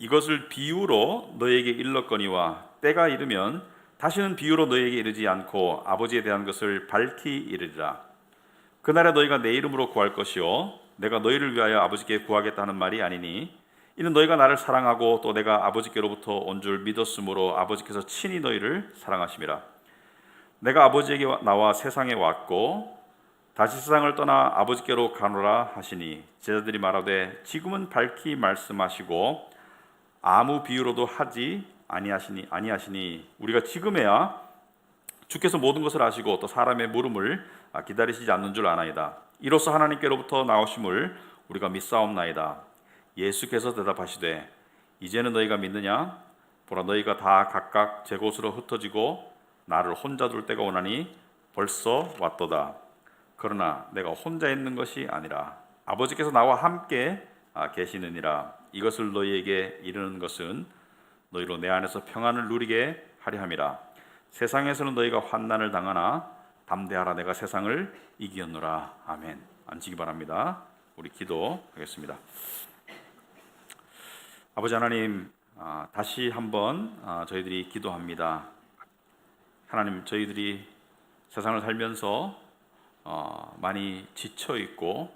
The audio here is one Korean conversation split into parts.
이것을 비유로 너에게 일렀거니와 때가 이르면 다시는 비유로 너에게 이르지 않고 아버지에 대한 것을 밝히 이르리라. 그날에 너희가 내 이름으로 구할 것이요 내가 너희를 위하여 아버지께 구하겠다는 말이 아니니 이는 너희가 나를 사랑하고 또 내가 아버지께로부터 온 줄 믿었으므로 아버지께서 친히 너희를 사랑하심이라. 내가 아버지에게 나와 세상에 왔고 다시 세상을 떠나 아버지께로 가노라 하시니 제자들이 말하되 지금은 밝히 말씀하시고 아무 비유로도 하지 아니하시니 우리가 지금에야 주께서 모든 것을 아시고 또 사람의 물음을 기다리시지 않는 줄 아나이다. 이로써 하나님께로부터 나오심을 우리가 믿사옵나이다. 예수께서 대답하시되 이제는 너희가 믿느냐? 보라 너희가 다 각각 제 곳으로 흩어지고 나를 혼자 둘 때가 오나니 벌써 왔도다. 그러나 내가 혼자 있는 것이 아니라 아버지께서 나와 함께 계시느니라. 이것을 너희에게 이르는 것은 너희로 내 안에서 평안을 누리게 하려 함이라. 세상에서는 너희가 환난을 당하나 담대하라 내가 세상을 이기었노라. 아멘. 앉히기 바랍니다. 우리 기도하겠습니다. 아버지 하나님, 다시 한번 저희들이 기도합니다. 하나님, 저희들이 세상을 살면서 많이 지쳐 있고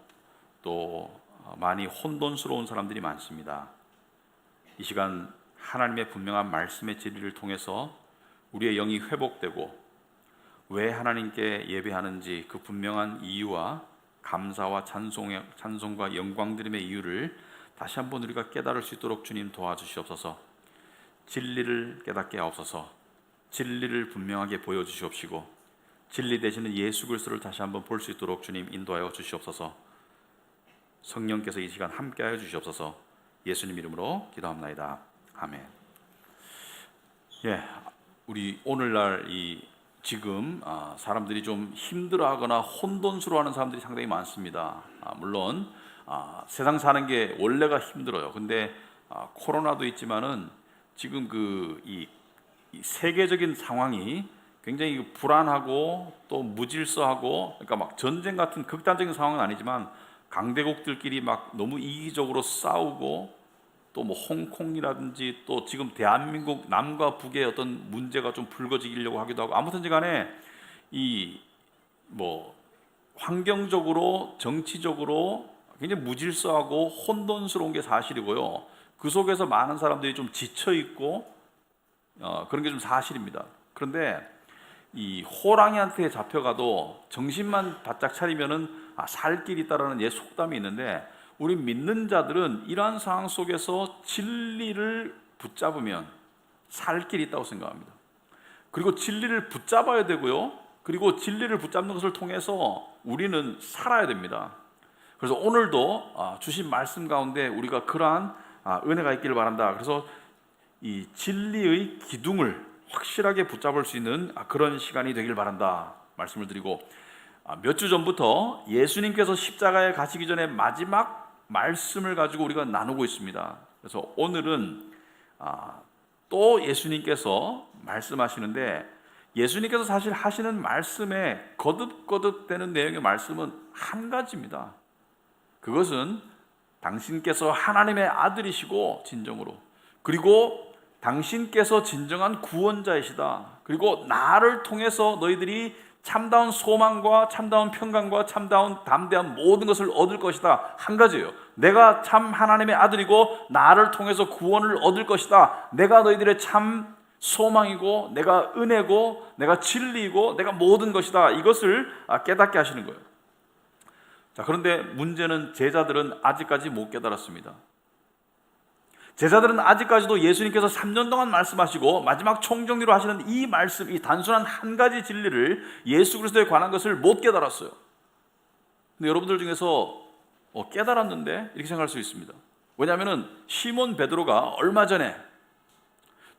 또 많이 혼돈스러운 사람들이 많습니다. 이 시간 하나님의 분명한 말씀의 진리를 통해서 우리의 영이 회복되고 왜 하나님께 예배하는지 그 분명한 이유와 감사와 찬송과 영광드림의 이유를 다시 한번 우리가 깨달을 수 있도록 주님 도와주시옵소서. 진리를 깨닫게 하옵소서. 진리를 분명하게 보여주시옵시고 진리 되시는 예수 그리스도를 다시 한번 볼 수 있도록 주님 인도하여 주시옵소서. 성령께서 이 시간 함께하여 주시옵소서. 예수님 이름으로 기도합나이다. 아멘. 우리 오늘날 지금 사람들이 좀 힘들어하거나 혼돈스러워하는 사람들이 상당히 많습니다. 물론 세상 사는 게 원래가 힘들어요. 근데 코로나도 있지만은 지금 이 세계적인 상황이 굉장히 불안하고 또 무질서하고, 그러니까 막 전쟁 같은 극단적인 상황은 아니지만 강대국들끼리 막 너무 이기적으로 싸우고 또 뭐 홍콩이라든지 또 지금 대한민국 남과 북의 어떤 문제가 좀 불거지려고 하기도 하고, 아무튼지 간에 환경적으로 정치적으로 굉장히 무질서하고 혼돈스러운 게 사실이고요. 그 속에서 많은 사람들이 좀 지쳐 있고 그런 게 좀 사실입니다. 그런데 이 호랑이한테 잡혀가도 정신만 바짝 차리면은 살 길이 있다라는 속담이 있는데, 우리 믿는 자들은 이러한 상황 속에서 진리를 붙잡으면 살 길이 있다고 생각합니다. 그리고 진리를 붙잡아야 되고요. 그리고 진리를 붙잡는 것을 통해서 우리는 살아야 됩니다. 그래서 오늘도 주신 말씀 가운데 우리가 그러한 은혜가 있기를 바란다. 그래서 이 진리의 기둥을 확실하게 붙잡을 수 있는 그런 시간이 되길 바란다 말씀을 드리고, 몇 주 전부터 예수님께서 십자가에 가시기 전에 마지막 말씀을 가지고 우리가 나누고 있습니다. 그래서 오늘은 또 예수님께서 말씀하시는데, 예수님께서 사실 하시는 말씀에 거듭거듭되는 내용의 말씀은 한 가지입니다. 그것은 당신께서 하나님의 아들이시고 진정으로, 그리고 당신께서 진정한 구원자이시다. 그리고 나를 통해서 너희들이 참다운 소망과 참다운 평강과 참다운 담대한 모든 것을 얻을 것이다. 한 가지예요. 내가 참 하나님의 아들이고 나를 통해서 구원을 얻을 것이다. 내가 너희들의 참 소망이고 내가 은혜고 내가 진리이고 내가 모든 것이다. 이것을 깨닫게 하시는 거예요. 자, 그런데 문제는 제자들은 아직까지 못 깨달았습니다. 제자들은 아직까지도 예수님께서 3년 동안 말씀하시고 마지막 총정리로 하시는 이 말씀, 이 단순한 한 가지 진리를, 예수 그리스도에 관한 것을 못 깨달았어요. 근데 여러분들 중에서 깨달았는데 이렇게 생각할 수 있습니다. 왜냐하면 시몬 베드로가 얼마 전에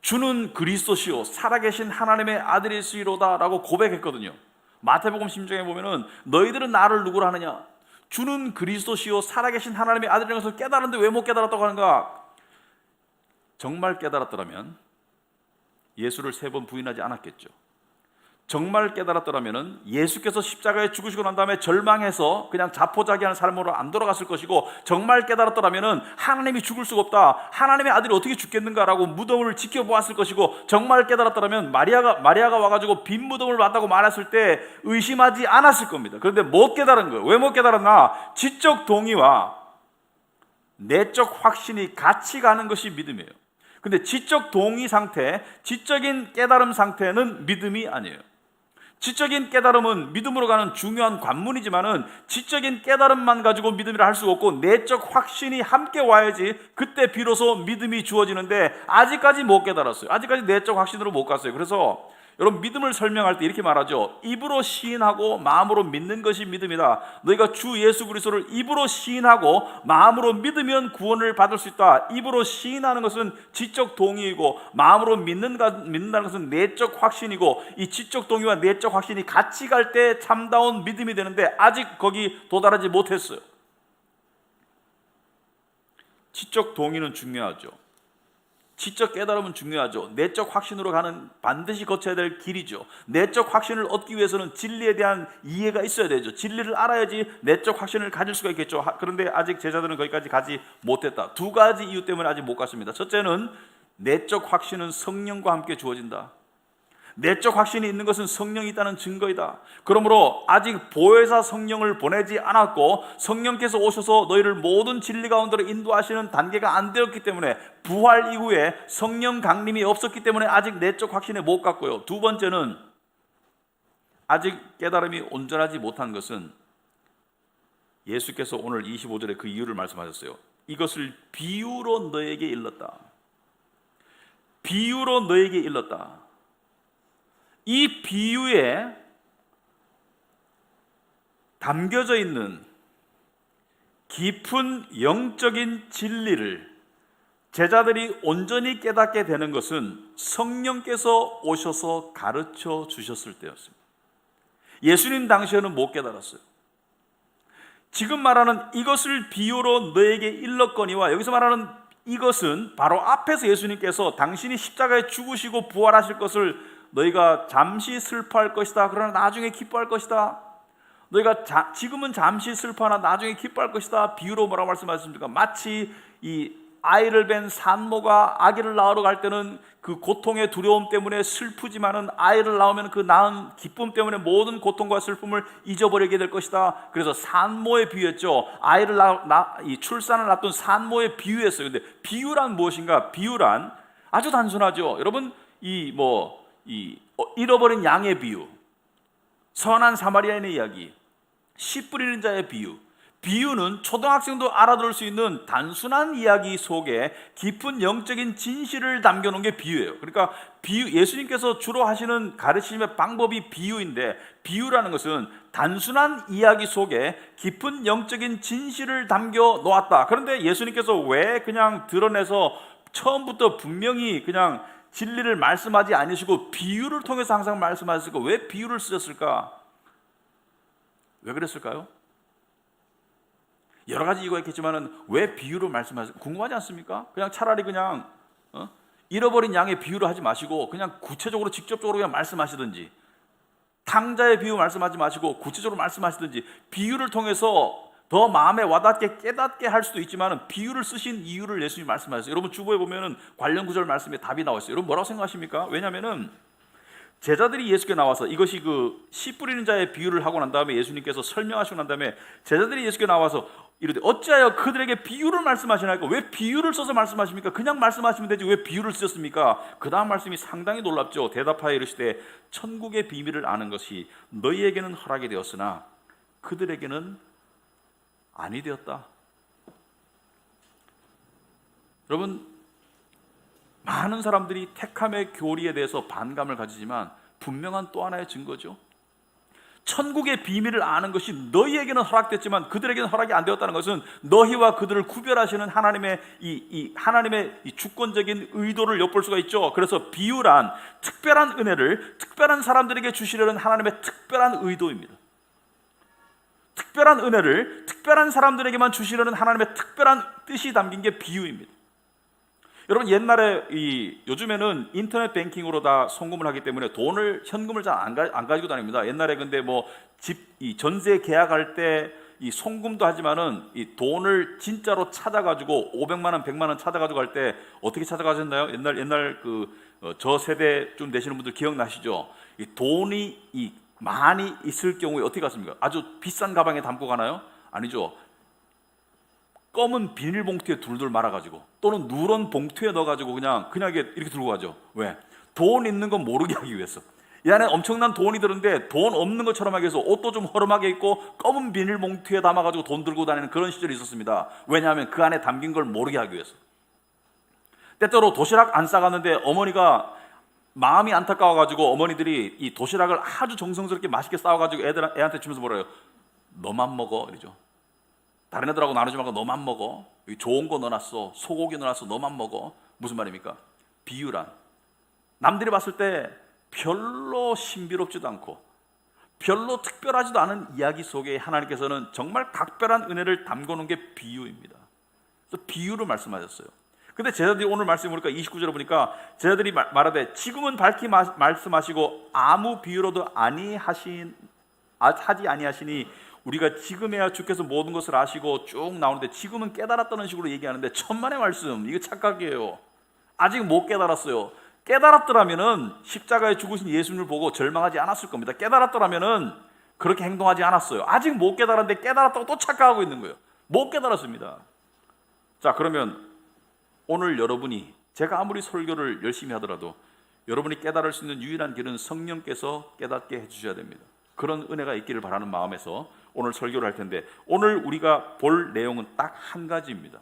주는 그리스도시요 살아계신 하나님의 아들이시로다 라고 고백했거든요. 마태복음 10장에 보면은 너희들은 나를 누구라 하느냐, 주는 그리스도시요 살아계신 하나님의 아들이라는 것을 깨달았는데 왜 못 깨달았다고 하는가? 정말 깨달았더라면 예수를 3번 부인하지 않았겠죠. 정말 깨달았더라면 예수께서 십자가에 죽으시고 난 다음에 절망해서 그냥 자포자기하는 삶으로 안 돌아갔을 것이고, 정말 깨달았더라면 하나님이 죽을 수가 없다, 하나님의 아들이 어떻게 죽겠는가라고 무덤을 지켜보았을 것이고, 정말 깨달았더라면 마리아가 와가지고 빈 무덤을 봤다고 말했을 때 의심하지 않았을 겁니다. 그런데 못 깨달은 거예요. 왜 못 깨달았나? 지적 동의와 내적 확신이 같이 가는 것이 믿음이에요. 근데 지적 동의 상태, 지적인 깨달음 상태는 믿음이 아니에요. 지적인 깨달음은 믿음으로 가는 중요한 관문이지만은 지적인 깨달음만 가지고 믿음이라 할 수가 없고, 내적 확신이 함께 와야지 그때 비로소 믿음이 주어지는데, 아직까지 못 깨달았어요. 아직까지 내적 확신으로 못 갔어요. 그래서 여러분, 믿음을 설명할 때 이렇게 말하죠. 입으로 시인하고 마음으로 믿는 것이 믿음이다. 너희가 주 예수 그리스도를 입으로 시인하고 마음으로 믿으면 구원을 받을 수 있다. 입으로 시인하는 것은 지적 동의이고, 마음으로 믿는다는 것은 내적 확신이고, 이 지적 동의와 내적 확신이 같이 갈 때 참다운 믿음이 되는데, 아직 거기 도달하지 못했어요. 지적 동의는 중요하죠. 지적 깨달음은 중요하죠. 내적 확신으로 가는, 반드시 거쳐야 될 길이죠. 내적 확신을 얻기 위해서는 진리에 대한 이해가 있어야 되죠. 진리를 알아야지 내적 확신을 가질 수가 있겠죠. 그런데 아직 제자들은 거기까지 가지 못했다. 두 가지 이유 때문에 아직 못 갔습니다. 첫째는 내적 확신은 성령과 함께 주어진다. 내적 확신이 있는 것은 성령이 있다는 증거이다. 그러므로 아직 보혜사 성령을 보내지 않았고, 성령께서 오셔서 너희를 모든 진리 가운데로 인도하시는 단계가 안 되었기 때문에, 부활 이후에 성령 강림이 없었기 때문에 아직 내적 확신에 못 갔고요. 두 번째는 아직 깨달음이 온전하지 못한 것은, 예수께서 오늘 25절에 그 이유를 말씀하셨어요. 이것을 비유로 너에게 일렀다. 비유로 너에게 일렀다. 이 비유에 담겨져 있는 깊은 영적인 진리를 제자들이 온전히 깨닫게 되는 것은 성령께서 오셔서 가르쳐 주셨을 때였습니다. 예수님 당시에는 못 깨달았어요. 지금 말하는 이것을 비유로 너에게 일렀거니와, 여기서 말하는 이것은 바로 앞에서 예수님께서 당신이 십자가에 죽으시고 부활하실 것을 너희가 잠시 슬퍼할 것이다, 그러나 나중에 기뻐할 것이다. 너희가 지금은 잠시 슬퍼하나 나중에 기뻐할 것이다. 비유로 뭐라고 말씀하셨습니까? 마치 이 아이를 뵌 산모가 아기를 낳으러 갈 때는 그 고통의 두려움 때문에 슬프지만은, 아이를 낳으면 그 낳은 기쁨 때문에 모든 고통과 슬픔을 잊어버리게 될 것이다. 그래서 산모의 비유였죠. 아이를 이 출산을 앞둔 산모의 비유였어요. 근데 비유란 무엇인가? 비유란 아주 단순하죠. 여러분, 잃어버린 양의 비유, 선한 사마리아인의 이야기, 씨 뿌리는 자의 비유. 비유는 초등학생도 알아들을 수 있는 단순한 이야기 속에 깊은 영적인 진실을 담겨놓은 게 비유예요. 그러니까 예수님께서 주로 하시는 가르치심의 방법이 비유인데, 비유라는 것은 단순한 이야기 속에 깊은 영적인 진실을 담겨 놓았다. 그런데 예수님께서 왜 그냥 드러내서 처음부터 분명히 그냥 진리를 말씀하지 않으시고 비유를 통해서 항상 말씀하셨을까? 왜 비유를 쓰셨을까? 왜 그랬을까요? 여러 가지 이유가 있겠지만은 왜 비유로 말씀하셨을까? 궁금하지 않습니까? 그냥 차라리 그냥 잃어버린 양의 비유를 하지 마시고 그냥 구체적으로 직접적으로 그냥 말씀하시든지, 탕자의 비유 말씀하지 마시고 구체적으로 말씀하시든지, 비유를 통해서 더 마음에 와닿게 깨닫게 할 수도 있지만은 비유를 쓰신 이유를 예수님이 말씀하셨어요. 여러분, 주보에 보면은 관련 구절 말씀에 답이 나와 있어요. 여러분, 뭐라고 생각하십니까? 왜냐하면은 제자들이 예수께 나와서, 이것이 그 씨 뿌리는 자의 비유를 하고 난 다음에 예수님께서 설명하시고 난 다음에 제자들이 예수께 나와서 이르되 어찌하여 그들에게 비유를 말씀하시나이까? 왜 비유를 써서 말씀하십니까? 그냥 말씀하시면 되지 왜 비유를 쓰셨습니까? 그 다음 말씀이 상당히 놀랍죠. 대답하여 이르시되 천국의 비밀을 아는 것이 너희에게는 허락이 되었으나 그들에게는 아니 되었다. 여러분, 많은 사람들이 택함의 교리에 대해서 반감을 가지지만 분명한 또 하나의 증거죠. 천국의 비밀을 아는 것이 너희에게는 허락됐지만 그들에게는 허락이 안 되었다는 것은 너희와 그들을 구별하시는 하나님의 하나님의 주권적인 의도를 엿볼 수가 있죠. 그래서 비유란 특별한 은혜를 특별한 사람들에게 주시려는 하나님의 특별한 의도입니다. 특별한 은혜를 특별한 사람들에게만 주시려는 하나님의 특별한 뜻이 담긴 게 비유입니다. 여러분 옛날에 요즘에는 인터넷 뱅킹으로 다 송금을 하기 때문에 현금을 잘 안 가지고 다닙니다. 옛날에 근데 뭐 이 전세 계약할 때 이 송금도 하지만은 이 돈을 진짜로 찾아가지고 500만 원, 100만 원 찾아가지고 할 때 어떻게 찾아가셨나요? 옛날 저 세대쯤 되시는 분들 기억나시죠? 이 돈이 많이 있을 경우에 어떻게 갔습니까? 아주 비싼 가방에 담고 가나요? 아니죠. 검은 비닐봉투에 둘둘 말아가지고 또는 누런 봉투에 넣어가지고 그냥 이렇게 들고 가죠. 왜? 돈 있는 건 모르게 하기 위해서. 이 안에 엄청난 돈이 들었는데 돈 없는 것처럼 하기 위해서 옷도 좀 허름하게 입고 검은 비닐봉투에 담아가지고 돈 들고 다니는 그런 시절이 있었습니다. 왜냐하면 그 안에 담긴 걸 모르게 하기 위해서. 때때로 도시락 안 싸갔는데 어머니가 마음이 안타까워가지고 어머니들이 이 도시락을 아주 정성스럽게 맛있게 싸워가지고 애한테 주면서 뭐래요? 너만 먹어 이러죠. 다른 애들하고 나누지 말고 너만 먹어. 좋은 거 넣어놨어. 소고기 넣어놨어. 너만 먹어. 무슨 말입니까? 비유란 남들이 봤을 때 별로 신비롭지도 않고 별로 특별하지도 않은 이야기 속에 하나님께서는 정말 각별한 은혜를 담궈놓은 게 비유입니다. 그래서 비유를 말씀하셨어요. 근데 제자들이 오늘 말씀 보니까 29절에 보니까 제자들이 말하되 지금은 밝히 말씀하시고 아무 비유로도 하지 아니하시니 우리가 지금에야 주께서 모든 것을 아시고 쭉 나오는데 지금은 깨달았다는 식으로 얘기하는데 천만의 말씀, 이거 착각이에요. 아직 못 깨달았어요. 깨달았더라면은 십자가에 죽으신 예수님을 보고 절망하지 않았을 겁니다. 깨달았더라면은 그렇게 행동하지 않았어요. 아직 못 깨달았는데 깨달았다고 또 착각하고 있는 거예요. 못 깨달았습니다. 자, 그러면 오늘 여러분이 제가 아무리 설교를 열심히 하더라도 여러분이 깨달을 수 있는 유일한 길은 성령께서 깨닫게 해주셔야 됩니다. 그런 은혜가 있기를 바라는 마음에서 오늘 설교를 할 텐데 오늘 우리가 볼 내용은 딱 한 가지입니다.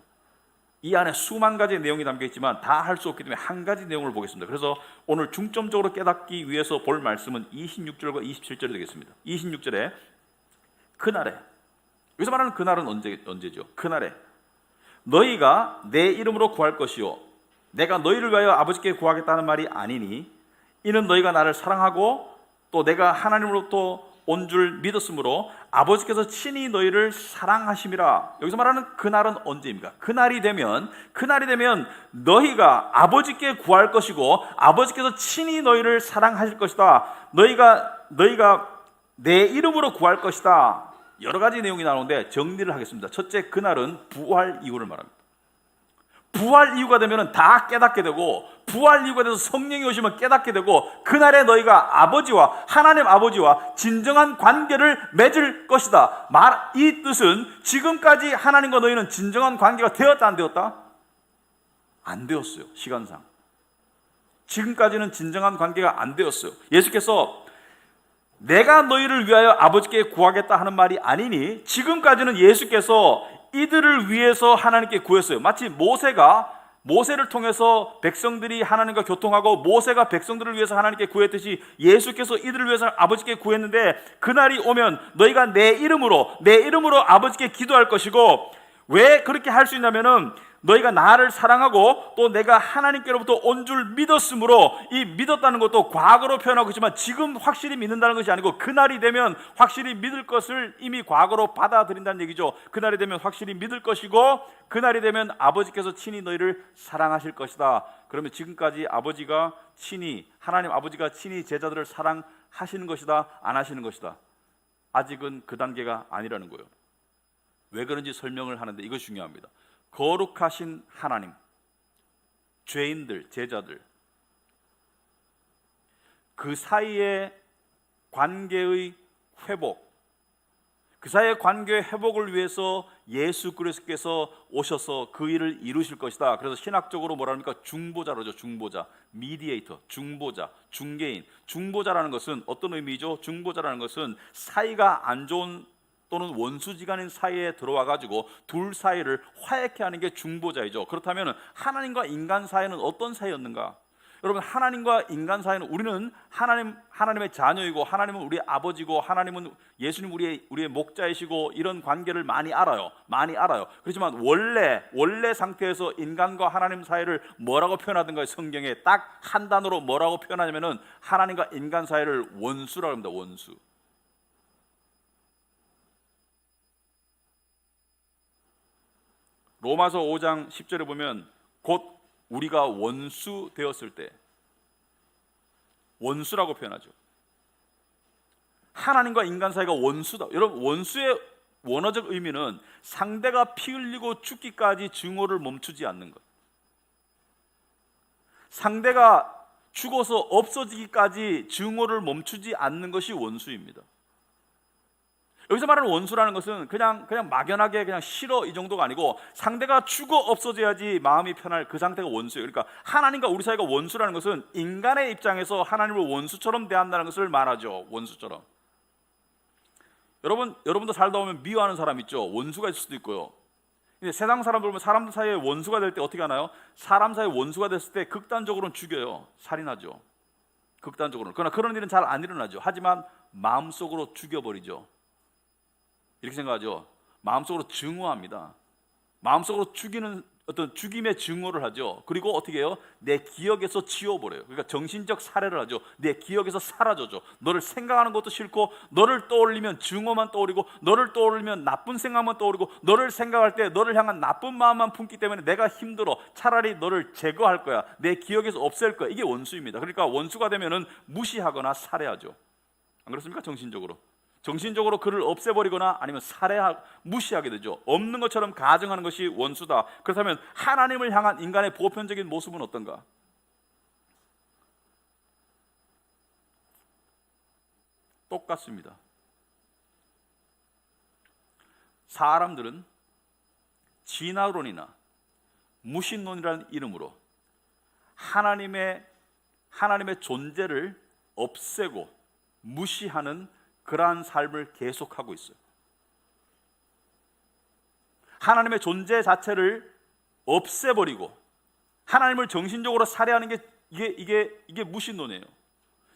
이 안에 수만 가지의 내용이 담겨 있지만 다 할 수 없기 때문에 한 가지 내용을 보겠습니다. 그래서 오늘 중점적으로 깨닫기 위해서 볼 말씀은 26절과 27절이 되겠습니다. 26절에 그날에, 여기서 말하는 그날은 언제죠? 그날에 너희가 내 이름으로 구할 것이요 내가 너희를 위하여 아버지께 구하겠다는 말이 아니니 이는 너희가 나를 사랑하고 또 내가 하나님으로부터 온 줄 믿었으므로 아버지께서 친히 너희를 사랑하심이라. 여기서 말하는 그날은 언제입니까? 그날이 되면 너희가 아버지께 구할 것이고 아버지께서 친히 너희를 사랑하실 것이다. 너희가 내 이름으로 구할 것이다. 여러 가지 내용이 나오는데 정리를 하겠습니다. 첫째, 그날은 부활 이후를 말합니다. 부활 이후가 되면 다 깨닫게 되고 부활 이후가 돼서 성령이 오시면 깨닫게 되고 그날에 너희가 하나님 아버지와 진정한 관계를 맺을 것이다. 이 뜻은 지금까지 하나님과 너희는 진정한 관계가 되었다 안 되었다? 안 되었어요. 시간상 지금까지는 진정한 관계가 안 되었어요. 예수께서 내가 너희를 위하여 아버지께 구하겠다 하는 말이 아니니 지금까지는 예수께서 이들을 위해서 하나님께 구했어요. 마치 모세를 통해서 백성들이 하나님과 교통하고 모세가 백성들을 위해서 하나님께 구했듯이 예수께서 이들을 위해서 아버지께 구했는데 그날이 오면 너희가 내 이름으로 아버지께 기도할 것이고 왜 그렇게 할 수 있냐면은 너희가 나를 사랑하고 또 내가 하나님께로부터 온 줄 믿었으므로 이 믿었다는 것도 과거로 표현하고 있지만 지금 확실히 믿는다는 것이 아니고 그날이 되면 확실히 믿을 것을 이미 과거로 받아들인다는 얘기죠. 그날이 되면 확실히 믿을 것이고 그날이 되면 아버지께서 친히 너희를 사랑하실 것이다. 그러면 지금까지 하나님 아버지가 친히 제자들을 사랑하시는 것이다, 안 하시는 것이다? 아직은 그 단계가 아니라는 거예요. 왜 그런지 설명을 하는데 이것이 중요합니다. 거룩하신 하나님, 죄인들, 제자들, 그 사이의 관계의 회복, 그 사이의 관계의 회복을 위해서 예수 그리스도께서 오셔서 그 일을 이루실 것이다. 그래서 신학적으로 뭐라 합니까? 중보자로죠. 중보자, 미디에이터, 중보자, 중개인. 중보자라는 것은 어떤 의미죠? 중보자라는 것은 사이가 안 좋은 또는 원수지간인 사이에 들어와가지고 둘 사이를 화해케 하는 게 중보자이죠. 그렇다면 하나님과 인간 사이는 어떤 사이였는가? 여러분, 하나님과 인간 사이는 우리는 하나님의 자녀이고 하나님은 우리의 아버지고 하나님은 예수님 우리의 목자이시고 이런 관계를 많이 알아요. 그렇지만 원래 상태에서 인간과 하나님 사이를 뭐라고 표현하던가요? 성경에 딱 한 단어로 뭐라고 표현하냐면은 하나님과 인간 사이를 원수라고 합니다. 원수. 로마서 5장 10절에 보면 곧 우리가 원수 되었을 때, 원수라고 표현하죠. 하나님과 인간 사이가 원수다. 여러분, 원수의 원어적 의미는 상대가 피 흘리고 죽기까지 증오를 멈추지 않는 것. 상대가 죽어서 없어지기까지 증오를 멈추지 않는 것이 원수입니다. 여기서 말하는 원수라는 것은 그냥 막연하게 그냥 싫어 이 정도가 아니고 상대가 죽어 없어져야지 마음이 편할 그 상태가 원수예요. 그러니까 하나님과 우리 사이가 원수라는 것은 인간의 입장에서 하나님을 원수처럼 대한다는 것을 말하죠. 원수처럼. 여러분도 살다 보면 미워하는 사람 있죠. 원수가 있을 수도 있고요. 근데 세상 사람들 보면 사람들 사이에 원수가 될 때 어떻게 하나요? 사람 사이에 원수가 됐을 때 극단적으로는 죽여요. 살인하죠. 극단적으로는. 그러나 그런 일은 잘 안 일어나죠. 하지만 마음속으로 죽여버리죠. 이렇게 생각하죠. 마음속으로 증오합니다. 마음속으로 죽이는 어떤 죽임의 증오를 하죠. 그리고 어떻게 해요? 내 기억에서 지워버려요. 그러니까 정신적 살해를 하죠. 내 기억에서 사라져죠. 너를 생각하는 것도 싫고, 너를 떠올리면 증오만 떠오르고, 너를 떠올리면 나쁜 생각만 떠오르고, 너를 생각할 때 너를 향한 나쁜 마음만 품기 때문에 내가 힘들어. 차라리 너를 제거할 거야. 내 기억에서 없앨 거야. 이게 원수입니다. 그러니까 원수가 되면은 무시하거나 살해하죠. 안 그렇습니까? 정신적으로 그를 없애버리거나 아니면 무시하게 되죠. 없는 것처럼 가정하는 것이 원수다. 그렇다면 하나님을 향한 인간의 보편적인 모습은 어떤가? 똑같습니다. 사람들은 진화론이나 무신론이라는 이름으로 하나님의 존재를 없애고 무시하는 그러한 삶을 계속하고 있어요. 하나님의 존재 자체를 없애버리고 하나님을 정신적으로 살해하는 게 이게 무신론이에요.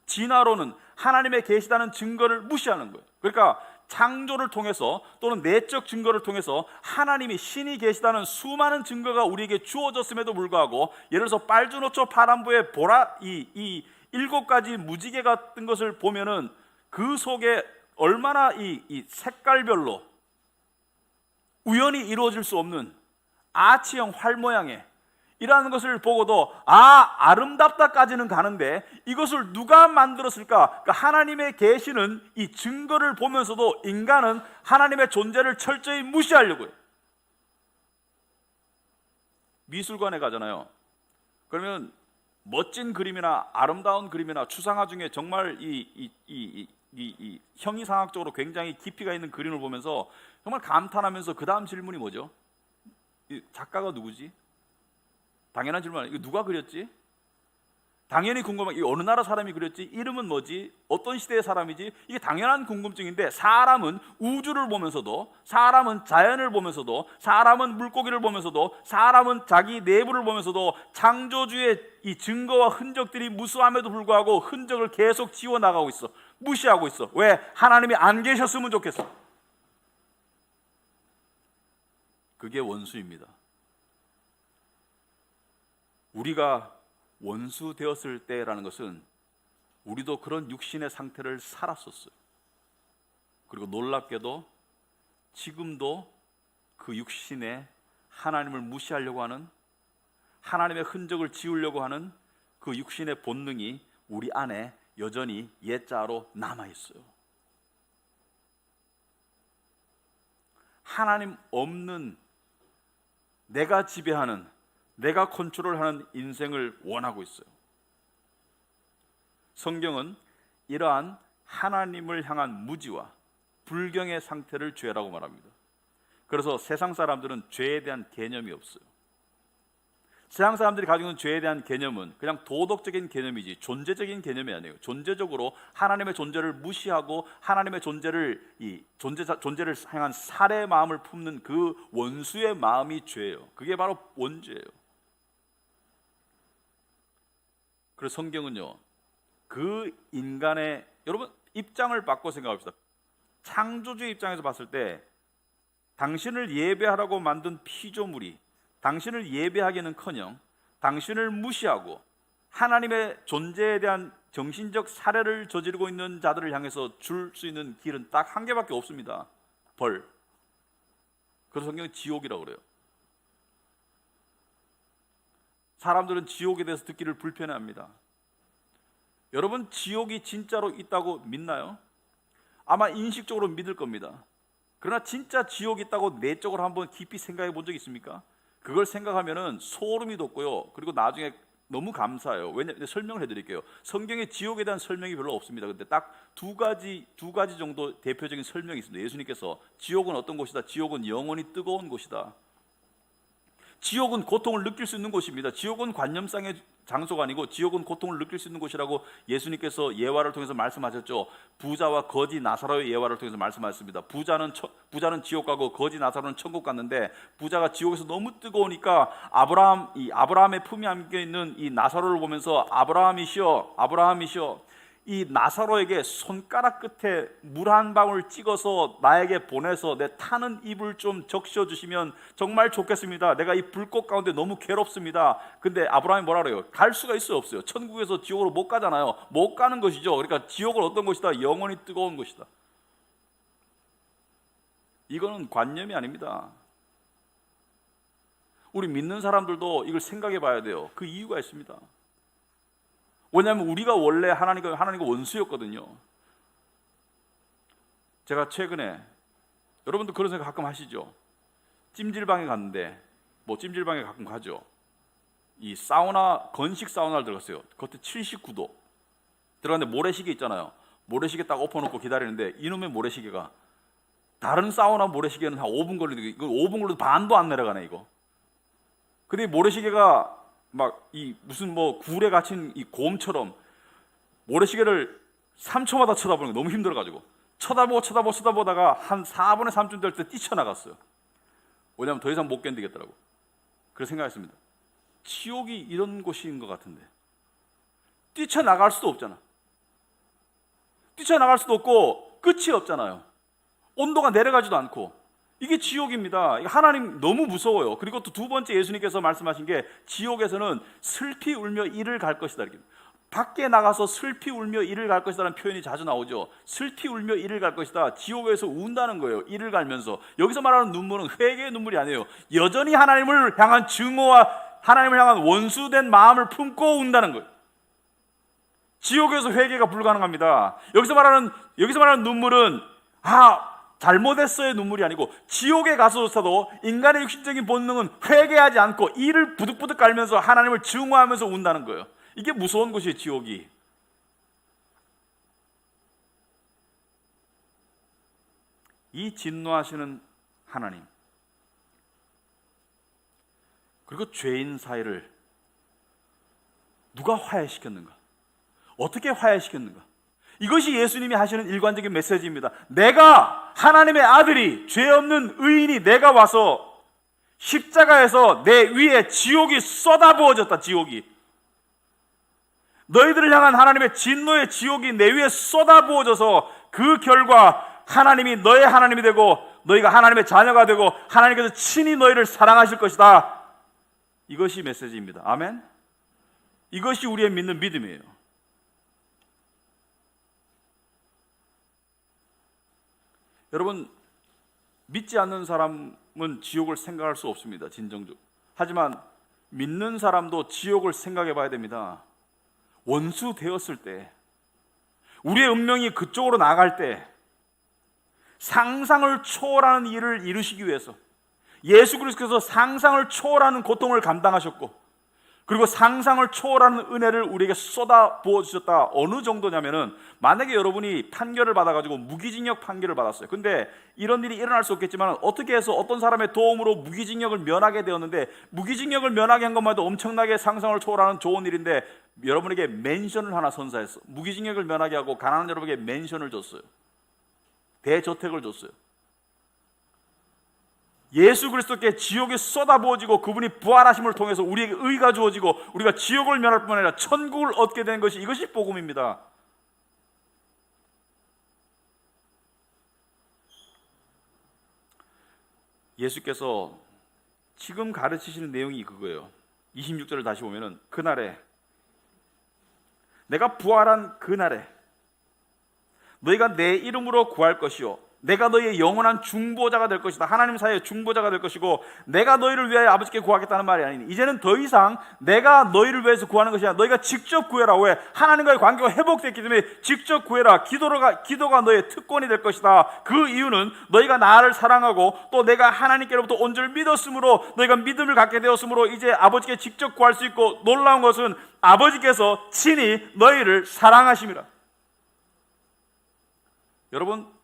진화론은 하나님의 계시다는 증거를 무시하는 거예요. 그러니까 창조를 통해서 또는 내적 증거를 통해서 하나님이 신이 계시다는 수많은 증거가 우리에게 주어졌음에도 불구하고, 예를 들어서 빨주노초 파란부의 이 7가지 무지개 같은 것을 보면은 그 속에 얼마나 이 색깔별로 우연히 이루어질 수 없는 아치형 활 모양의 이라는 것을 보고도 아름답다까지는 가는데 이것을 누가 만들었을까? 그러니까 하나님의 계시는 이 증거를 보면서도 인간은 하나님의 존재를 철저히 무시하려고 해요. 미술관에 가잖아요. 그러면 멋진 그림이나 아름다운 그림이나 추상화 중에 정말 이 형이상학적으로 굉장히 깊이가 있는 그림을 보면서 정말 감탄하면서 그 다음 질문이 뭐죠? 이 작가가 누구지? 당연한 질문 아니에요. 이거 누가 그렸지? 당연히 궁금한, 이 어느 나라 사람이 그렸지? 이름은 뭐지? 어떤 시대의 사람이지? 이게 당연한 궁금증인데, 사람은 우주를 보면서도, 사람은 자연을 보면서도, 사람은 물고기를 보면서도, 사람은 자기 내부를 보면서도 창조주의 이 증거와 흔적들이 무수함에도 불구하고 흔적을 계속 지워나가고 있어. 무시하고 있어. 왜? 하나님이 안 계셨으면 좋겠어. 그게 원수입니다. 우리가 원수 되었을 때라는 것은 우리도 그런 육신의 상태를 살았었어요. 그리고 놀랍게도 지금도 그 육신에 하나님을 무시하려고 하는, 하나님의 흔적을 지우려고 하는 그 육신의 본능이 우리 안에 여전히 옛자로 남아있어요. 하나님 없는, 내가 지배하는, 내가 컨트롤하는 인생을 원하고 있어요. 성경은 이러한 하나님을 향한 무지와 불경의 상태를 죄라고 말합니다. 그래서 세상 사람들은 죄에 대한 개념이 없어요. 세상 사람들이 가지고 있는 죄에 대한 개념은 그냥 도덕적인 개념이지 존재적인 개념이 아니에요. 존재적으로 하나님의 존재를 무시하고 하나님의 존재를 향한 살해의 마음을 품는 그 원수의 마음이 죄예요. 그게 바로 원죄예요. 그래서 성경은요, 그 인간의, 여러분 입장을 바꿔 생각합시다. 창조주의 입장에서 봤을 때 당신을 예배하라고 만든 피조물이 당신을 예배하기는커녕 당신을 무시하고 하나님의 존재에 대한 정신적 살해를 저지르고 있는 자들을 향해서 줄 수 있는 길은 딱 한 개밖에 없습니다. 벌. 그래서 성경은 지옥이라고 그래요. 사람들은 지옥에 대해서 듣기를 불편해합니다. 여러분, 지옥이 진짜로 있다고 믿나요? 아마 인식적으로 믿을 겁니다. 그러나 진짜 지옥이 있다고 내적으로 한번 깊이 생각해 본 적 있습니까? 그걸 생각하면은 소름이 돋고요. 그리고 나중에 너무 감사해요. 왜냐하면 설명을 해드릴게요. 성경에 지옥에 대한 설명이 별로 없습니다. 근데 딱 두 가지 정도 대표적인 설명이 있습니다. 예수님께서 지옥은 어떤 곳이다? 지옥은 영원히 뜨거운 곳이다. 지옥은 고통을 느낄 수 있는 곳입니다. 지옥은 관념상의 장소가 아니고 지옥은 고통을 느낄 수 있는 곳이라고 예수님께서 예화를 통해서 말씀하셨죠. 부자와 거지 나사로의 예화를 통해서 말씀하셨습니다. 부자는 지옥 가고 거지 나사로는 천국 갔는데, 부자가 지옥에서 너무 뜨거우니까 아브라함의 품에 안겨 있는 이 나사로를 보면서 아브라함이시여, 아브라함이시여, 이 나사로에게 손가락 끝에 물 한 방울 찍어서 나에게 보내서 내 타는 입을 좀 적셔 주시면 정말 좋겠습니다. 내가 이 불꽃 가운데 너무 괴롭습니다. 근데 아브라함이 뭐라 그래요? 갈 수가 있어요, 없어요? 천국에서 지옥으로 못 가잖아요. 못 가는 것이죠. 그러니까 지옥은 어떤 것이다? 영원히 뜨거운 것이다. 이거는 관념이 아닙니다. 우리 믿는 사람들도 이걸 생각해 봐야 돼요. 그 이유가 있습니다. 왜냐하면 우리가 원래 하나님과 원수였거든요. 제가 최근에, 여러분도 그런 생각 가끔 하시죠? 찜질방에 갔는데, 찜질방에 가끔 가죠. 이 사우나, 건식 사우나를 들어갔어요. 그것도 79도 들어갔는데 모래시계 있잖아요. 모래시계 딱 엎어놓고 기다리는데, 이놈의 모래시계가 다른 사우나 모래시계는 한 5분 걸리는데 이거 5분 걸려도 반도 안 내려가네 이거. 근데 모래시계가 막 무슨 굴에 갇힌 이 곰처럼 모래시계를 3초마다 쳐다보는 게 너무 힘들어가지고 쳐다보다가 한 4분의 3쯤 될 때 뛰쳐나갔어요. 왜냐하면 더 이상 못 견디겠더라고. 그래서 생각했습니다. 지옥이 이런 곳인 것 같은데 뛰쳐나갈 수도 없잖아. 뛰쳐나갈 수도 없고 끝이 없잖아요. 온도가 내려가지도 않고. 이게 지옥입니다. 하나님 너무 무서워요. 그리고 또 두 번째 예수님께서 말씀하신 게, 지옥에서는 슬피 울며 이를 갈 것이다. 이렇게. 밖에 나가서 슬피 울며 이를 갈 것이다라는 표현이 자주 나오죠. 슬피 울며 이를 갈 것이다. 지옥에서 운다는 거예요. 이를 갈면서. 여기서 말하는 눈물은 회개의 눈물이 아니에요. 여전히 하나님을 향한 증오와 하나님을 향한 원수된 마음을 품고 운다는 거예요. 지옥에서 회개가 불가능합니다. 여기서 말하는 눈물은 잘못했어의 눈물이 아니고, 지옥에 가서조차도 인간의 육신적인 본능은 회개하지 않고 이를 부득부득 갈면서 하나님을 증오하면서 운다는 거예요. 이게 무서운 것이에요, 지옥이. 이 진노하시는 하나님, 그리고 죄인 사이를 누가 화해시켰는가? 어떻게 화해시켰는가? 이것이 예수님이 하시는 일관적인 메시지입니다. 내가, 하나님의 아들이, 죄 없는 의인이 내가 와서 십자가에서 내 위에 지옥이 쏟아부어졌다. 지옥이, 너희들을 향한 하나님의 진노의 지옥이 내 위에 쏟아부어져서 그 결과 하나님이 너의 하나님이 되고 너희가 하나님의 자녀가 되고 하나님께서 친히 너희를 사랑하실 것이다. 이것이 메시지입니다. 아멘. 이것이 우리의 믿는 믿음이에요. 여러분, 믿지 않는 사람은 지옥을 생각할 수 없습니다. 진정적으로. 하지만 믿는 사람도 지옥을 생각해 봐야 됩니다. 원수 되었을 때, 우리의 운명이 그쪽으로 나갈 때, 상상을 초월하는 일을 이루시기 위해서 예수 그리스도께서 상상을 초월하는 고통을 감당하셨고, 그리고 상상을 초월하는 은혜를 우리에게 쏟아 부어주셨다. 어느 정도냐면은, 만약에 여러분이 판결을 받아가지고 무기징역 판결을 받았어요. 근데 이런 일이 일어날 수 없겠지만 어떻게 해서 어떤 사람의 도움으로 무기징역을 면하게 되었는데, 무기징역을 면하게 한 것만 해도 엄청나게 상상을 초월하는 좋은 일인데, 여러분에게 맨션을 하나 선사했어. 무기징역을 면하게 하고 가난한 여러분에게 맨션을 줬어요. 대저택을 줬어요. 예수 그리스도께 지옥이 쏟아부어지고 그분이 부활하심을 통해서 우리에게 의가 주어지고 우리가 지옥을 면할 뿐 아니라 천국을 얻게 되는 것이, 이것이 복음입니다. 예수께서 지금 가르치시는 내용이 그거예요. 26절을 다시 보면은, 그날에, 내가 부활한 그날에 너희가 내 이름으로 구할 것이요 내가 너희의 영원한 중보자가 될 것이다. 하나님 사이의 중보자가 될 것이고, 내가 너희를 위하여 아버지께 구하겠다는 말이 아니니, 이제는 더 이상 내가 너희를 위해서 구하는 것이 아니라 너희가 직접 구해라. 왜? 하나님과의 관계가 회복됐기 때문에 직접 구해라. 기도가 너희의 특권이 될 것이다. 그 이유는 너희가 나를 사랑하고 또 내가 하나님께로부터 온 줄 믿었으므로, 너희가 믿음을 갖게 되었으므로 이제 아버지께 직접 구할 수 있고, 놀라운 것은 아버지께서 친히 너희를 사랑하심이라. 여러분,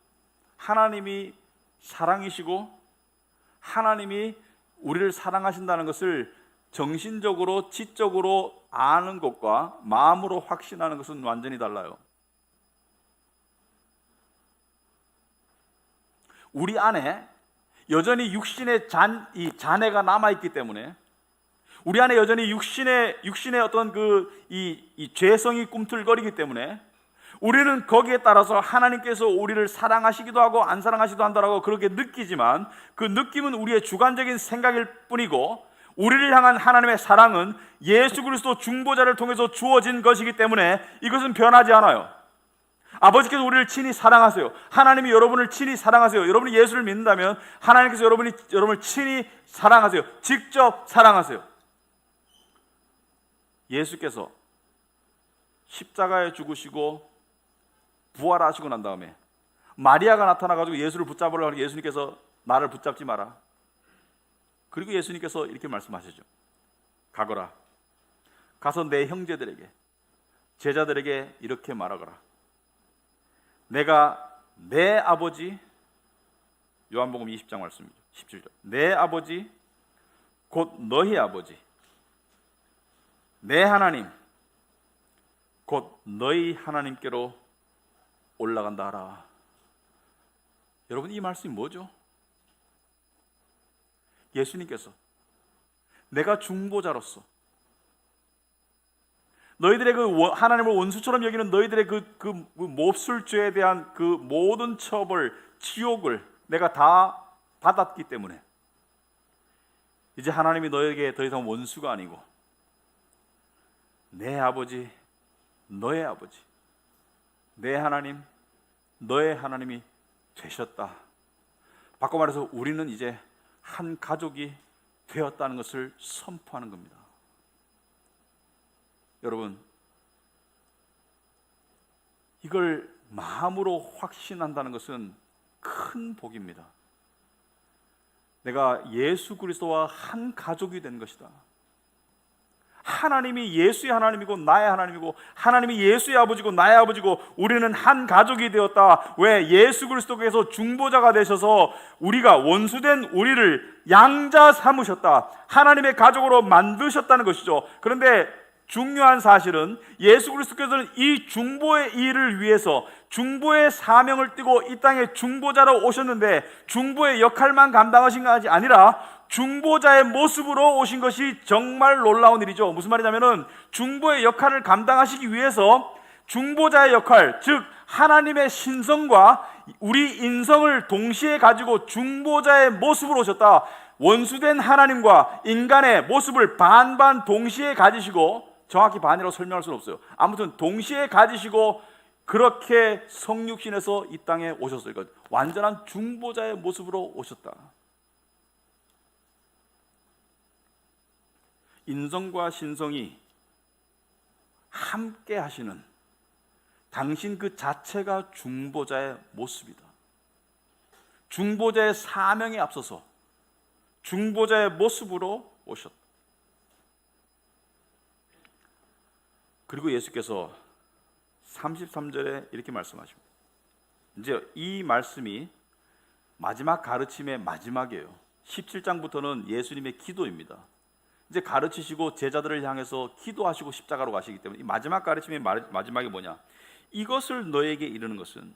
하나님이 사랑이시고 하나님이 우리를 사랑하신다는 것을 정신적으로, 지적으로 아는 것과 마음으로 확신하는 것은 완전히 달라요. 우리 안에 여전히 육신의 잔해가 남아있기 때문에, 우리 안에 여전히 육신의 어떤 이 죄성이 꿈틀거리기 때문에, 우리는 거기에 따라서 하나님께서 우리를 사랑하시기도 하고 안 사랑하시기도 한다라고 그렇게 느끼지만, 그 느낌은 우리의 주관적인 생각일 뿐이고, 우리를 향한 하나님의 사랑은 예수 그리스도 중보자를 통해서 주어진 것이기 때문에 이것은 변하지 않아요. 아버지께서 우리를 친히 사랑하세요. 하나님이 여러분을 친히 사랑하세요. 여러분이 예수를 믿는다면 하나님께서 여러분을 친히 사랑하세요. 직접 사랑하세요. 예수께서 십자가에 죽으시고 부활하시고 난 다음에 마리아가 나타나가지고 예수를 붙잡으려고 하니까 예수님께서 나를 붙잡지 마라. 그리고 예수님께서 이렇게 말씀하시죠. 가거라. 가서 내 형제들에게, 제자들에게 이렇게 말하거라. 내가 내 아버지, 요한복음 20장 말씀이죠. 17절. 내 아버지 곧 너희 아버지, 내 하나님 곧 너희 하나님께로 올라간다 하라. 여러분, 이 말씀이 뭐죠? 예수님께서 내가 중보자로서 너희들의 하나님을 원수처럼 여기는 너희들의 그 몹쓸 죄에 대한 그 모든 처벌, 지옥을 내가 다 받았기 때문에 이제 하나님이 너에게 더 이상 원수가 아니고 내 아버지, 너의 아버지, 내 하나님, 너의 하나님이 되셨다. 바꿔 말해서 우리는 이제 한 가족이 되었다는 것을 선포하는 겁니다. 여러분, 이걸 마음으로 확신한다는 것은 큰 복입니다. 내가 예수 그리스도와 한 가족이 된 것이다. 하나님이 예수의 하나님이고 나의 하나님이고, 하나님이 예수의 아버지고 나의 아버지고, 우리는 한 가족이 되었다. 왜? 예수 그리스도께서 중보자가 되셔서 우리가 원수된 우리를 양자 삼으셨다. 하나님의 가족으로 만드셨다는 것이죠. 그런데 중요한 사실은 예수 그리스도께서는 이 중보의 일을 위해서 중보의 사명을 띠고 이 땅에 중보자로 오셨는데, 중보의 역할만 감당하신 것이 아니라 중보자의 모습으로 오신 것이 정말 놀라운 일이죠. 무슨 말이냐면은, 중보의 역할을 감당하시기 위해서 중보자의 역할, 즉 하나님의 신성과 우리 인성을 동시에 가지고 중보자의 모습으로 오셨다. 원수된 하나님과 인간의 모습을 반반 동시에 가지시고, 정확히 반이라고 설명할 수는 없어요. 아무튼 동시에 가지시고 그렇게 성육신에서 이 땅에 오셨어요. 그러니까 완전한 중보자의 모습으로 오셨다. 인성과 신성이 함께 하시는 당신 그 자체가 중보자의 모습이다. 중보자의 사명에 앞서서 중보자의 모습으로 오셨다. 그리고 예수께서 33절에 이렇게 말씀하십니다. 이제 이 말씀이 마지막 가르침의 마지막이에요. 17장부터는 예수님의 기도입니다. 이제 가르치시고 제자들을 향해서 기도하시고 십자가로 가시기 때문에 이 마지막 가르침의 마지막이 뭐냐? 이것을 너에게 이르는 것은,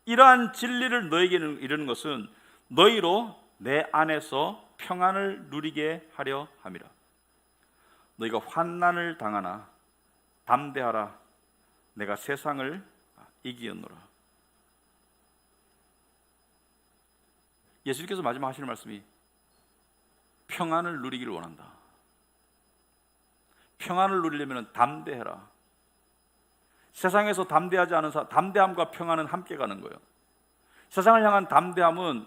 이러한 진리를 너에게 이르는 것은 너희로 내 안에서 평안을 누리게 하려 함이라. 너희가 환난을 당하나 담대하라. 내가 세상을 이기었노라. 예수님께서 마지막 하시는 말씀이 평안을 누리기를 원한다. 평안을 누리려면 담대해라. 세상에서 담대하지 않은 사람, 담대함과 평안은 함께 가는 거예요. 세상을 향한 담대함은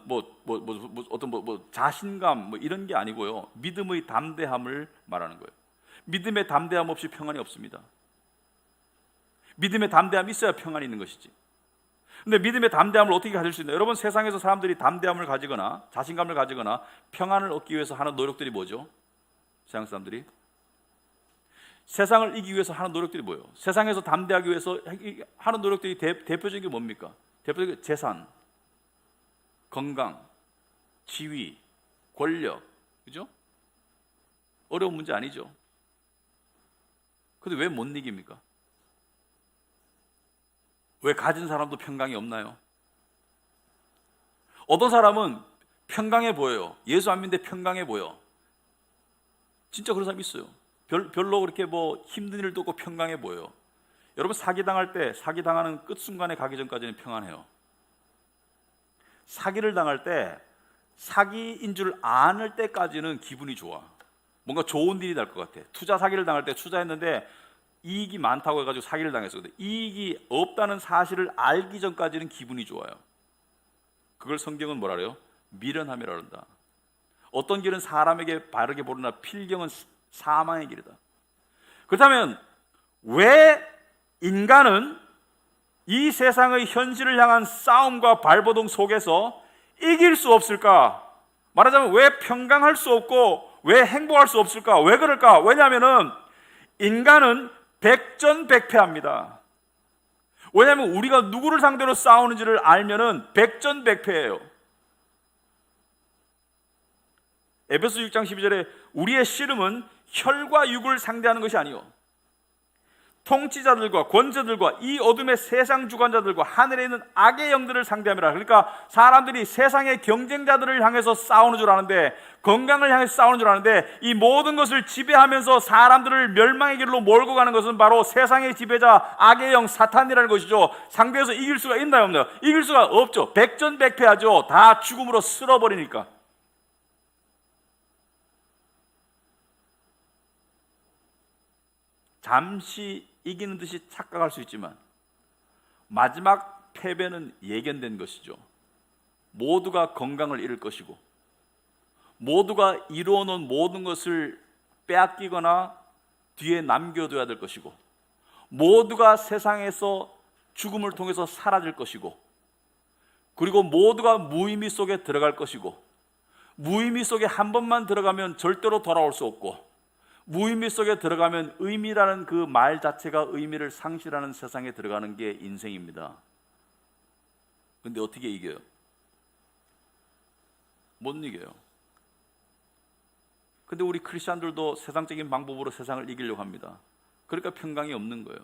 어떤 자신감 이런 게 아니고요. 믿음의 담대함을 말하는 거예요. 믿음의 담대함 없이 평안이 없습니다. 믿음의 담대함이 있어야 평안이 있는 것이지. 근데 믿음의 담대함을 어떻게 가질 수 있나요? 여러분, 세상에서 사람들이 담대함을 가지거나 자신감을 가지거나 평안을 얻기 위해서 하는 노력들이 뭐죠? 세상 사람들이 세상을 이기기 위해서 하는 노력들이 뭐예요? 세상에서 담대하기 위해서 하는 노력들이 대표적인 게 뭡니까? 대표적인 재산, 건강, 지위, 권력, 그죠? 어려운 문제 아니죠? 근데 왜 못 이깁니까? 왜 가진 사람도 평강이 없나요? 어떤 사람은 평강해 보여요. 예수 안 믿는데 평강해 보여. 진짜 그런 사람이 있어요. 별로 그렇게 힘든 일도 없고 평강해 보여요. 여러분, 사기당할 때, 사기당하는 끝순간에 가기 전까지는 평안해요. 사기를 당할 때, 사기인 줄 아는 때까지는 기분이 좋아. 뭔가 좋은 일이 날 것 같아. 투자 사기를 당할 때 투자했는데 이익이 많다고 해가지고 사기를 당했어. 근데 이익이 없다는 사실을 알기 전까지는 기분이 좋아요. 그걸 성경은 뭐라 그래요? 미련함이라 그런다. 어떤 길은 사람에게 바르게 보르나 필경은 사망의 길이다. 그렇다면 왜 인간은 이 세상의 현실을 향한 싸움과 발버둥 속에서 이길 수 없을까? 말하자면 왜 평강할 수 없고 왜 행복할 수 없을까? 왜 그럴까? 왜냐하면 인간은 백전백패합니다. 왜냐하면 우리가 누구를 상대로 싸우는지를 알면은 백전백패예요. 에베소 6장 12절에 우리의 씨름은 혈과 육을 상대하는 것이 아니요 통치자들과 권세들과 이 어둠의 세상 주관자들과 하늘에 있는 악의 영들을 상대함이라. 그러니까 사람들이 세상의 경쟁자들을 향해서 싸우는 줄 아는데, 건강을 향해서 싸우는 줄 아는데, 이 모든 것을 지배하면서 사람들을 멸망의 길로 몰고 가는 것은 바로 세상의 지배자 악의 영 사탄이라는 것이죠. 상대에서 이길 수가 있나요, 없나요? 이길 수가 없죠. 백전백패하죠. 다 죽음으로 쓸어버리니까. 잠시 이기는 듯이 착각할 수 있지만 마지막 패배는 예견된 것이죠. 모두가 건강을 잃을 것이고 모두가 이루어놓은 모든 것을 빼앗기거나 뒤에 남겨둬야 될 것이고 모두가 세상에서 죽음을 통해서 사라질 것이고 그리고 모두가 무의미 속에 들어갈 것이고 무의미 속에 한 번만 들어가면 절대로 돌아올 수 없고 무의미 속에 들어가면 의미라는 그 말 자체가 의미를 상실하는 세상에 들어가는 게 인생입니다. 그런데 어떻게 이겨요? 못 이겨요. 근데 우리 크리스찬들도 세상적인 방법으로 세상을 이기려고 합니다. 그러니까 평강이 없는 거예요.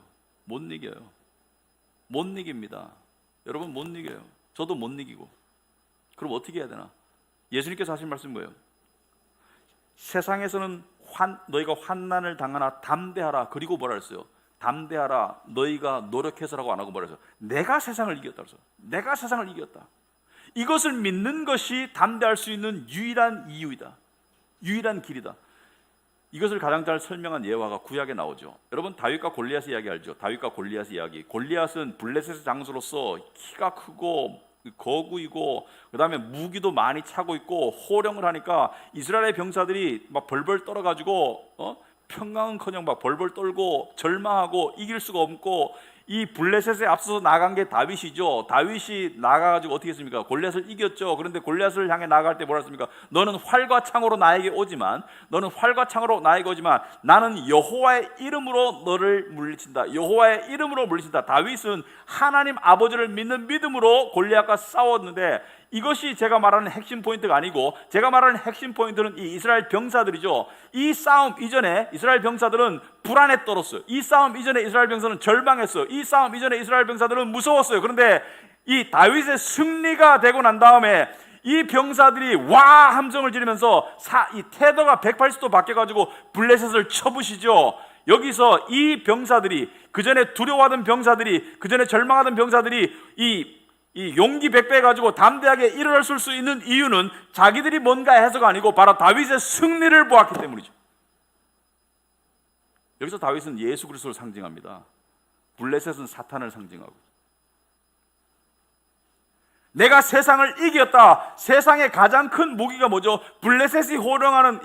못 이겨요. 못 이깁니다. 여러분, 못 이겨요. 저도 못 이기고. 그럼 어떻게 해야 되나? 예수님께서 하신 말씀이 뭐예요? 세상에서는 너희가 환난을 당하나 담대하라. 그리고 뭐라 했어요? 담대하라. 너희가 노력해서라고 안 하고 뭐라 했어요? 내가 세상을 이겼다. 그래서 내가 세상을 이겼다. 이것을 믿는 것이 담대할 수 있는 유일한 이유이다. 유일한 길이다. 이것을 가장 잘 설명한 예화가 구약에 나오죠. 여러분, 다윗과 골리앗의 이야기 알죠? 다윗과 골리앗의 이야기. 골리앗은 블레셋의 장수로서 키가 크고 거구이고 그 다음에 무기도 많이 차고 있고 호령을 하니까 이스라엘의 병사들이 막 벌벌 떨어가지고 평강은커녕 막 벌벌 떨고 절망하고 이길 수가 없고 이 블레셋에 앞서서 나간 게 다윗이죠. 다윗이 나가가지고 어떻게 했습니까? 골리앗을 이겼죠. 그런데 골리앗을 향해 나갈 때 뭐라 했습니까? 너는 활과 창으로 나에게 오지만 나는 여호와의 이름으로 너를 물리친다. 여호와의 이름으로 물리친다. 다윗은 하나님 아버지를 믿는 믿음으로 골리앗과 싸웠는데 이것이 제가 말하는 핵심 포인트가 아니고 제가 말하는 핵심 포인트는 이 이스라엘 병사들이죠. 이 싸움 이전에 이스라엘 병사들은 불안에 떨었어요. 이 싸움 이전에 이스라엘 병사들은 절망했어요. 이 싸움 이전에 이스라엘 병사들은 무서웠어요. 그런데 이 다윗의 승리가 되고 난 다음에 이 병사들이 와 함성을 지르면서 이 태도가 180도 바뀌어가지고 블레셋을 쳐부시죠. 여기서 이 병사들이 그전에 두려워하던 병사들이 그전에 절망하던 병사들이 이 용기 백배 가지고 담대하게 일어설 수 있는 이유는 자기들이 뭔가 해서가 아니고 바로 다윗의 승리를 보았기 때문이죠. 여기서 다윗은 예수 그리스도를 상징합니다. 블레셋은 사탄을 상징하고 내가 세상을 이겼다. 세상의 가장 큰 무기가 뭐죠? 블레셋이 호령하는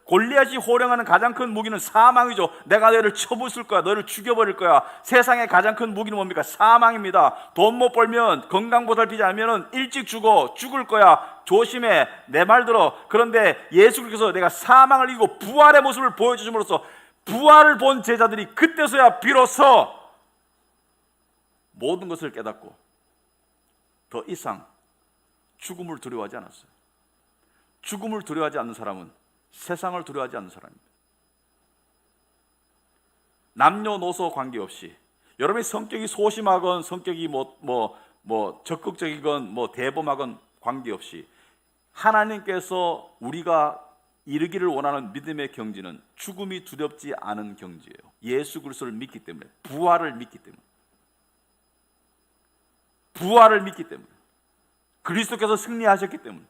골리앗이 호령하는 가장 큰 무기는 사망이죠. 내가 너를 쳐부술 거야. 너를 죽여버릴 거야. 세상의 가장 큰 무기는 뭡니까? 사망입니다. 돈 못 벌면, 건강 보살피지 않으면 일찍 죽을 거야. 조심해. 내 말 들어. 그런데 예수께서 내가 사망을 이기고 부활의 모습을 보여주심으로써 부활을 본 제자들이 그때서야 비로소 모든 것을 깨닫고 더 이상 죽음을 두려워하지 않았어요. 죽음을 두려워하지 않는 사람은 세상을 두려워하지 않는 사람입니다. 남녀노소 관계없이 여러분이 성격이 소심하건 성격이 적극적이건 대범하건 관계없이 하나님께서 우리가 이르기를 원하는 믿음의 경지는 죽음이 두렵지 않은 경지예요. 예수 그리스도를 믿기 때문에, 부활을 믿기 때문에, 그리스도께서 승리하셨기 때문에,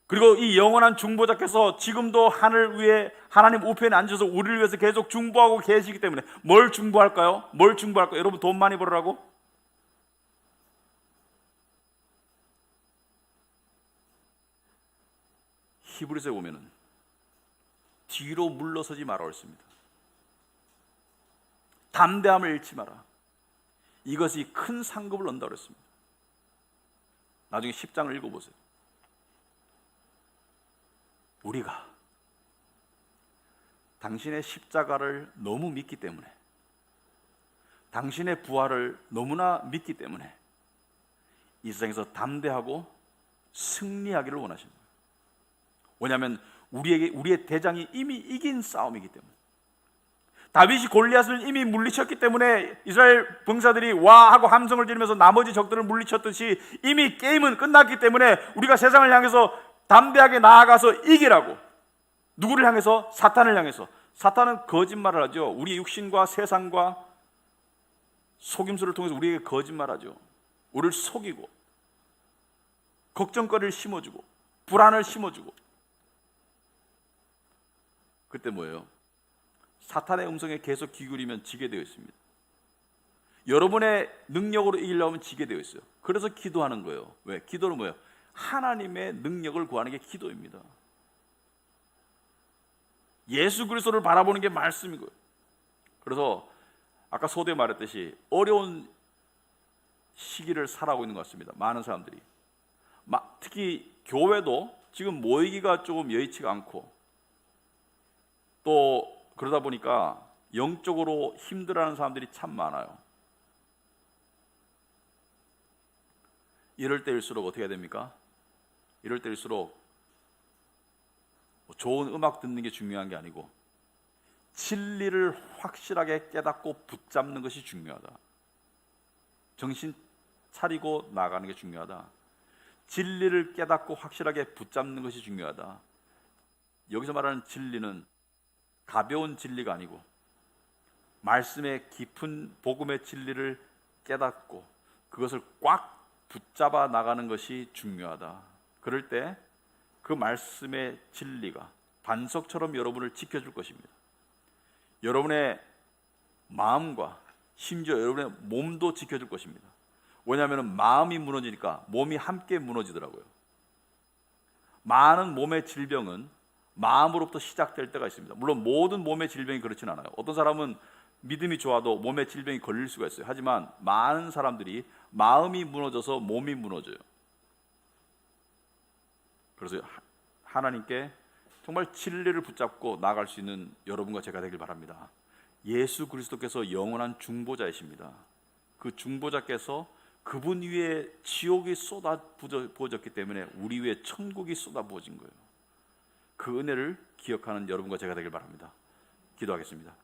그리고 이 영원한 중보자께서 지금도 하늘 위에 하나님 우편에 앉아서 우리를 위해서 계속 중보하고 계시기 때문에 뭘 중보할까요? 여러분 돈 많이 벌으라고? 히브리서에 보면은 뒤로 물러서지 마라 했습니다. 담대함을 잃지 마라. 이것이 큰 상급을 얻는다고 했습니다. 나중에 10장을 읽어보세요. 우리가 당신의 십자가를 너무 믿기 때문에, 당신의 부활을 너무나 믿기 때문에 이 세상에서 담대하고 승리하기를 원하십니다. 왜냐하면 우리의 대장이 이미 이긴 싸움이기 때문에, 다윗이 골리앗을 이미 물리쳤기 때문에 이스라엘 병사들이 와 하고 함성을 지르면서 나머지 적들을 물리쳤듯이 이미 게임은 끝났기 때문에 우리가 세상을 향해서 담대하게 나아가서 이기라고. 누구를 향해서? 사탄을 향해서. 사탄은 거짓말을 하죠. 우리의 육신과 세상과 속임수를 통해서 우리에게 거짓말하죠. 우리를 속이고 걱정거리를 심어주고 불안을 심어주고. 그때 뭐예요? 사탄의 음성에 계속 기울이면 지게 되어 있습니다. 여러분의 능력으로 이기려면 지게 되어 있어요. 그래서 기도하는 거예요. 왜? 기도는 뭐예요? 하나님의 능력을 구하는 게 기도입니다. 예수 그리스도를 바라보는 게 말씀이고요. 그래서 아까 소대에 말했듯이 어려운 시기를 살아가고 있는 것 같습니다. 많은 사람들이. 특히 교회도 지금 모이기가 조금 여의치가 않고, 또 그러다 보니까 영적으로 힘들어하는 사람들이 참 많아요. 이럴 때일수록 어떻게 해야 됩니까? 이럴 때일수록 좋은 음악 듣는 게 중요한 게 아니고 진리를 확실하게 깨닫고 붙잡는 것이 중요하다. 정신 차리고 나가는 게 중요하다. 진리를 깨닫고 확실하게 붙잡는 것이 중요하다. 여기서 말하는 진리는 가벼운 진리가 아니고 말씀의 깊은 복음의 진리를 깨닫고 그것을 꽉 붙잡아 나가는 것이 중요하다. 그럴 때 그 말씀의 진리가 반석처럼 여러분을 지켜줄 것입니다. 여러분의 마음과 심지어 여러분의 몸도 지켜줄 것입니다. 왜냐하면 마음이 무너지니까 몸이 함께 무너지더라고요. 많은 몸의 질병은 마음으로부터 시작될 때가 있습니다. 물론 모든 몸의 질병이 그렇진 않아요. 어떤 사람은 믿음이 좋아도 몸의 질병이 걸릴 수가 있어요. 하지만 많은 사람들이 마음이 무너져서 몸이 무너져요. 그래서 하나님께 정말 진리를 붙잡고 나아갈 수 있는 여러분과 제가 되길 바랍니다. 예수 그리스도께서 영원한 중보자이십니다. 그 중보자께서 그분 위에 지옥이 쏟아 부어졌기 때문에 우리 위에 천국이 쏟아 부어진 거예요. 그 은혜를 기억하는 여러분과 제가 되길 바랍니다. 기도하겠습니다.